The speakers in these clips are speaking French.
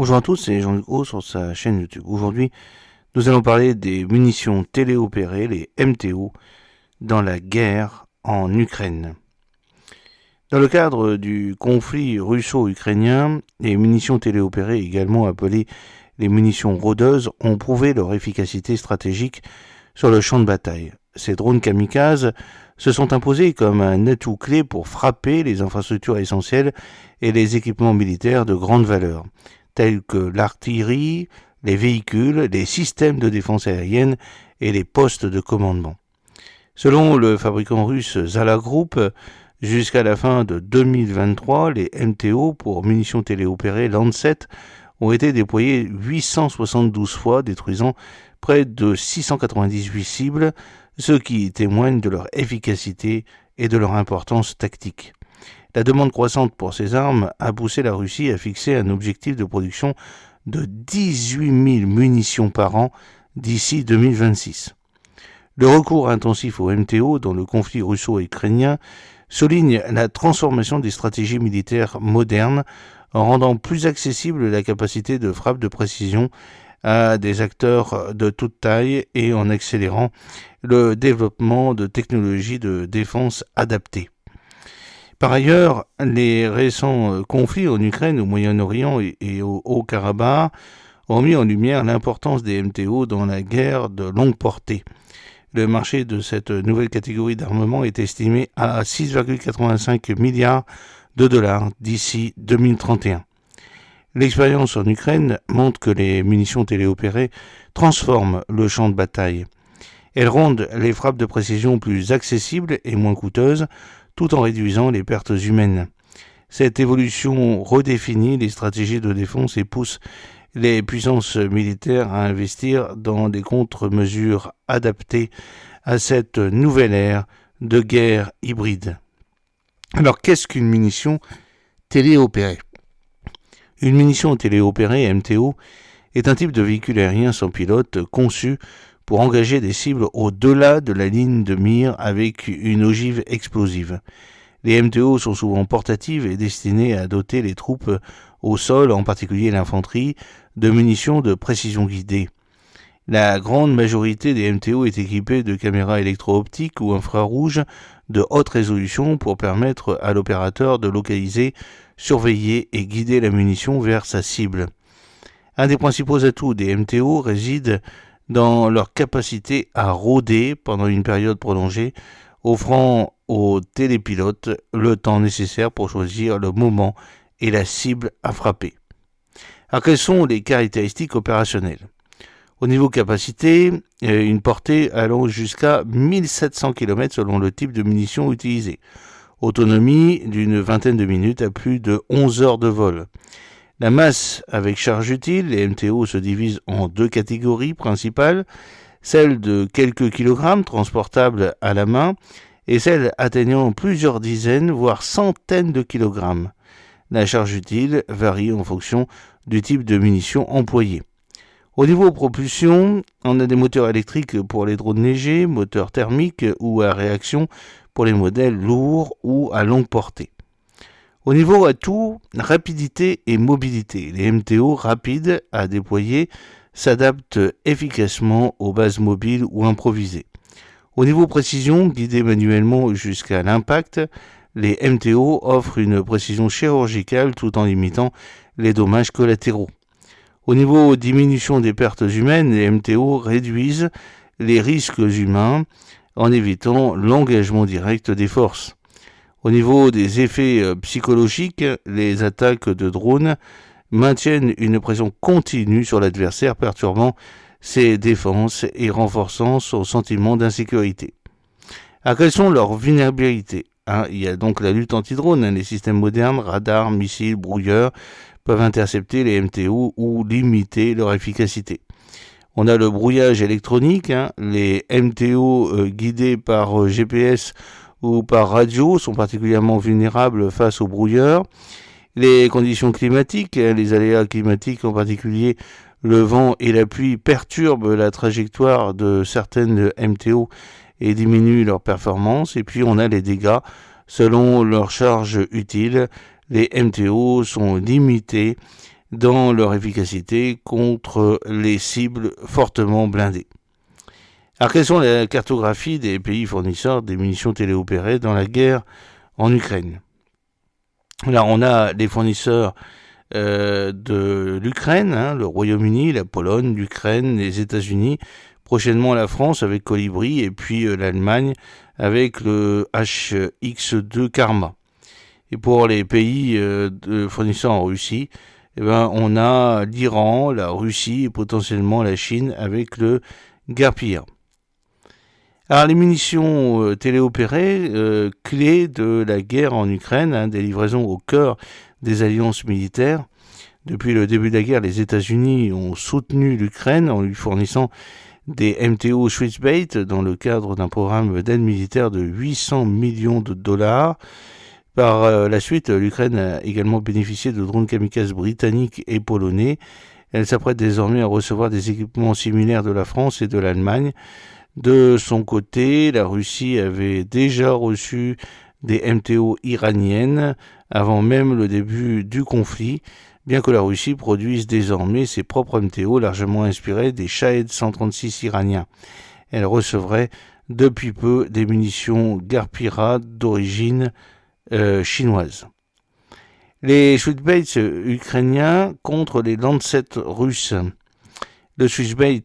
Bonjour à tous, c'est Jean-Luc Haut sur sa chaîne YouTube. Aujourd'hui, nous allons parler des munitions téléopérées, les MTO, dans la guerre en Ukraine. Dans le cadre du conflit russo-ukrainien, les munitions téléopérées, également appelées les munitions rôdeuses, ont prouvé leur efficacité stratégique sur le champ de bataille. Ces drones kamikazes se sont imposés comme un atout clé pour frapper les infrastructures essentielles et les équipements militaires de grande valeur, tels que l'artillerie, les véhicules, les systèmes de défense aérienne et les postes de commandement. Selon le fabricant russe Zala Group, jusqu'à la fin de 2023, les MTO pour munitions téléopérées Lancet ont été déployés 872 fois, détruisant près de 698 cibles, ce qui témoigne de leur efficacité et de leur importance tactique. La demande croissante pour ces armes a poussé la Russie à fixer un objectif de production de 18 000 munitions par an d'ici 2026. Le recours intensif aux MTO dans le conflit russo-ukrainien souligne la transformation des stratégies militaires modernes en rendant plus accessible la capacité de frappe de précision à des acteurs de toute taille et en accélérant le développement de technologies de défense adaptées. Par ailleurs, les récents conflits en Ukraine, au Moyen-Orient et au Haut-Karabakh ont mis en lumière l'importance des MTO dans la guerre de longue portée. Le marché de cette nouvelle catégorie d'armement est estimé à 6,85 milliards de dollars d'ici 2031. L'expérience en Ukraine montre que les munitions téléopérées transforment le champ de bataille. Elles rendent les frappes de précision plus accessibles et moins coûteuses, tout en réduisant les pertes humaines. Cette évolution redéfinit les stratégies de défense et pousse les puissances militaires à investir dans des contre-mesures adaptées à cette nouvelle ère de guerre hybride. Alors, qu'est-ce qu'une munition téléopérée ? Une munition téléopérée, MTO, est un type de véhicule aérien sans pilote conçu pour engager des cibles au-delà de la ligne de mire avec une ogive explosive. Les MTO sont souvent portatives et destinées à doter les troupes au sol, en particulier l'infanterie, de munitions de précision guidée. La grande majorité des MTO est équipée de caméras électro-optiques ou infrarouges de haute résolution pour permettre à l'opérateur de localiser, surveiller et guider la munition vers sa cible. Un des principaux atouts des MTO réside dans leur capacité à rôder pendant une période prolongée, offrant aux télépilotes le temps nécessaire pour choisir le moment et la cible à frapper. Alors, quelles sont les caractéristiques opérationnelles ? Au niveau capacité, une portée allant jusqu'à 1700 km selon le type de munition utilisée. Autonomie d'une vingtaine de minutes à plus de 11 heures de vol. La masse avec charge utile, les MTO se divisent en deux catégories principales, celle de quelques kilogrammes transportables à la main et celle atteignant plusieurs dizaines voire centaines de kilogrammes. La charge utile varie en fonction du type de munition employée. Au niveau propulsion, on a des moteurs électriques pour les drones légers, moteurs thermiques ou à réaction pour les modèles lourds ou à longue portée. Au niveau atout, rapidité et mobilité, les MTO rapides à déployer s'adaptent efficacement aux bases mobiles ou improvisées. Au niveau précision, guidés manuellement jusqu'à l'impact, les MTO offrent une précision chirurgicale tout en limitant les dommages collatéraux. Au niveau diminution des pertes humaines, les MTO réduisent les risques humains en évitant l'engagement direct des forces. Au niveau des effets psychologiques, les attaques de drones maintiennent une pression continue sur l'adversaire, perturbant ses défenses et renforçant son sentiment d'insécurité. Alors, quelles sont leurs vulnérabilités ? Il y a donc la lutte anti-drone. Les systèmes modernes, radars, missiles, brouilleurs, peuvent intercepter les MTO ou limiter leur efficacité. On a le brouillage électronique. Les MTO guidés par GPS ou par radio sont particulièrement vulnérables face aux brouilleurs. Les conditions climatiques, les aléas climatiques en particulier, le vent et la pluie perturbent la trajectoire de certaines MTO et diminuent leur performance. Et puis on a les dégâts selon leur charge utile. Les MTO sont limités dans leur efficacité contre les cibles fortement blindées. Alors, quelles sont la cartographie des pays fournisseurs des munitions téléopérées dans la guerre en Ukraine? Là, on a les fournisseurs de l'Ukraine, le Royaume-Uni, la Pologne, l'Ukraine, les États-Unis, prochainement la France avec Colibri, et puis l'Allemagne avec le HX2 Karma. Et pour les pays fournisseurs en Russie, on a l'Iran, la Russie et potentiellement la Chine avec le Garpia. Alors les munitions téléopérées, clés de la guerre en Ukraine, des livraisons au cœur des alliances militaires. Depuis le début de la guerre, les États-Unis ont soutenu l'Ukraine en lui fournissant des MTO Switchbait dans le cadre d'un programme d'aide militaire de 800 millions de dollars. Par la suite, l'Ukraine a également bénéficié de drones kamikazes britanniques et polonais. Elle s'apprête désormais à recevoir des équipements similaires de la France et de l'Allemagne. De son côté, la Russie avait déjà reçu des MTO iraniennes avant même le début du conflit, bien que la Russie produise désormais ses propres MTO largement inspirés des Shahed 136 iraniens. Elle recevrait depuis peu des munitions Garpira d'origine chinoise. Les Switchbaits ukrainiens contre les Lancet russes. Le Switchbait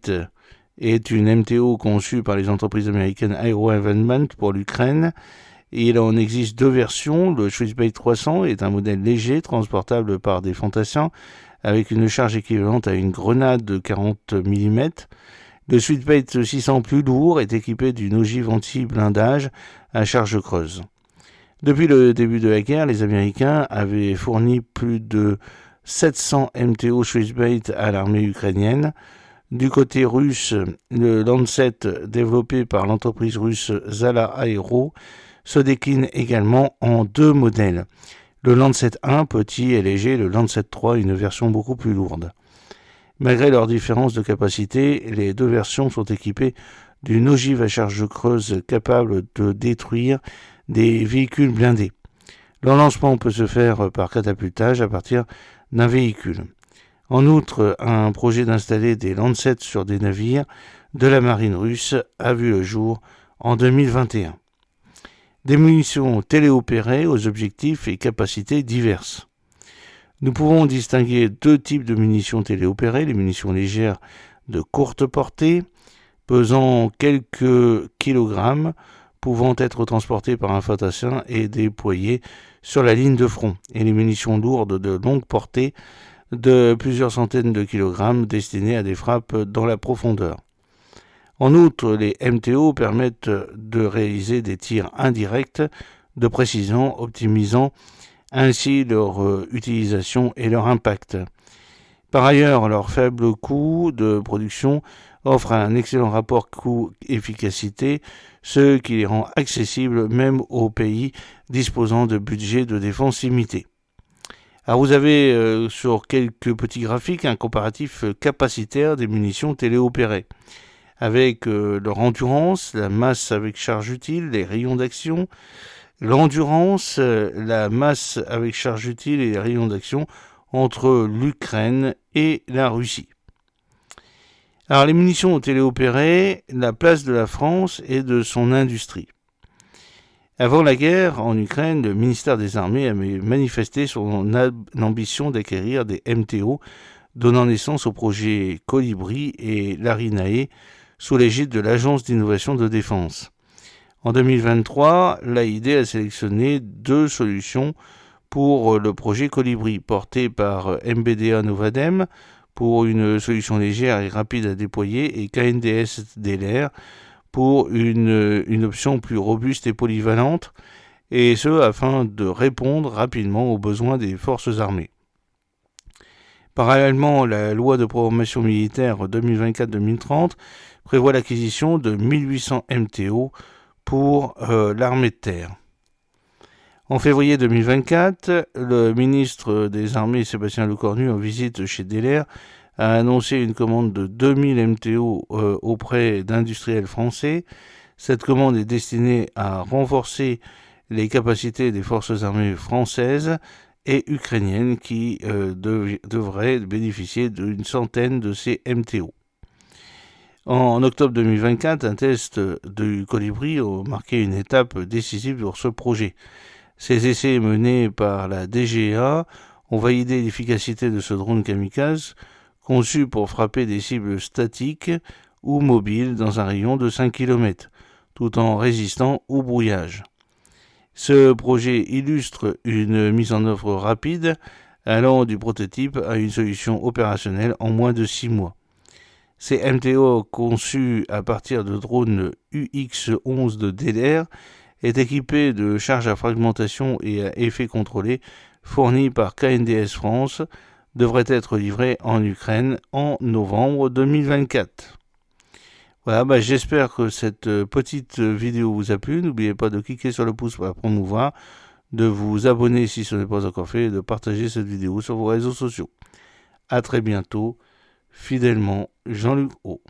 est une MTO conçue par les entreprises américaines AeroAvaimed pour l'Ukraine. Il en existe deux versions. Le Switchbait 300 est un modèle léger, transportable par des fantassins, avec une charge équivalente à une grenade de 40 mm. Le Switchbait 600 plus lourd est équipé d'une ogive anti-blindage à charge creuse. Depuis le début de la guerre, les Américains avaient fourni plus de 700 MTO Switchbait à l'armée ukrainienne. Du côté russe, le Lancet, développé par l'entreprise russe Zala Aero, se décline également en deux modèles. Le Lancet 1, petit et léger, le Lancet 3, une version beaucoup plus lourde. Malgré leurs différences de capacité, les deux versions sont équipées d'une ogive à charge creuse capable de détruire des véhicules blindés. Leur lancement peut se faire par catapultage à partir d'un véhicule. En outre, un projet d'installer des Lancets sur des navires de la marine russe a vu le jour en 2021. Des munitions téléopérées aux objectifs et capacités diverses. Nous pouvons distinguer deux types de munitions téléopérées, les munitions légères de courte portée, pesant quelques kilogrammes, pouvant être transportées par un fantassin et déployées sur la ligne de front, et les munitions lourdes de longue portée de plusieurs centaines de kilogrammes destinées à des frappes dans la profondeur. En outre, les MTO permettent de réaliser des tirs indirects de précision, optimisant ainsi leur utilisation et leur impact. Par ailleurs, leur faible coût de production offre un excellent rapport coût-efficacité, ce qui les rend accessibles même aux pays disposant de budgets de défense limités. Alors vous avez sur quelques petits graphiques un comparatif capacitaire des munitions téléopérées, avec leur endurance, la masse avec charge utile, les rayons d'action, l'endurance, la masse avec charge utile et les rayons d'action entre l'Ukraine et la Russie. Alors les munitions téléopérées, la place de la France et de son industrie. Avant la guerre en Ukraine, le ministère des Armées avait manifesté son ambition d'acquérir des MTO, donnant naissance au projet Colibri et l'Arinae sous l'égide de l'Agence d'innovation de défense. En 2023, l'AID a sélectionné deux solutions pour le projet Colibri, porté par MBDA Novadem pour une solution légère et rapide à déployer et KNDS DLR pour une option plus robuste et polyvalente, et ce afin de répondre rapidement aux besoins des forces armées. Parallèlement, la loi de programmation militaire 2024-2030 prévoit l'acquisition de 1800 MTO pour l'armée de terre. En février 2024, le ministre des Armées Sébastien Lecornu, en visite chez DLR, a annoncé une commande de 2000 MTO auprès d'industriels français. Cette commande est destinée à renforcer les capacités des forces armées françaises et ukrainienne qui devrait bénéficier d'une centaine de ces MTO. En octobre 2024, un test du Colibri a marqué une étape décisive pour ce projet. Ces essais menés par la DGA ont validé l'efficacité de ce drone kamikaze, conçu pour frapper des cibles statiques ou mobiles dans un rayon de 5 km, tout en résistant au brouillage. Ce projet illustre une mise en œuvre rapide, allant du prototype à une solution opérationnelle en moins de 6 mois. Ces MTO, conçus à partir de drones UX-11 de DLR, est équipé de charges à fragmentation et à effet contrôlé fournis par KNDS France, devrait être livré en Ukraine en novembre 2024. Voilà, j'espère que cette petite vidéo vous a plu. N'oubliez pas de cliquer sur le pouce pour la promouvoir, de vous abonner si ce n'est pas encore fait et de partager cette vidéo sur vos réseaux sociaux. À très bientôt. Fidèlement, Jean-Luc O.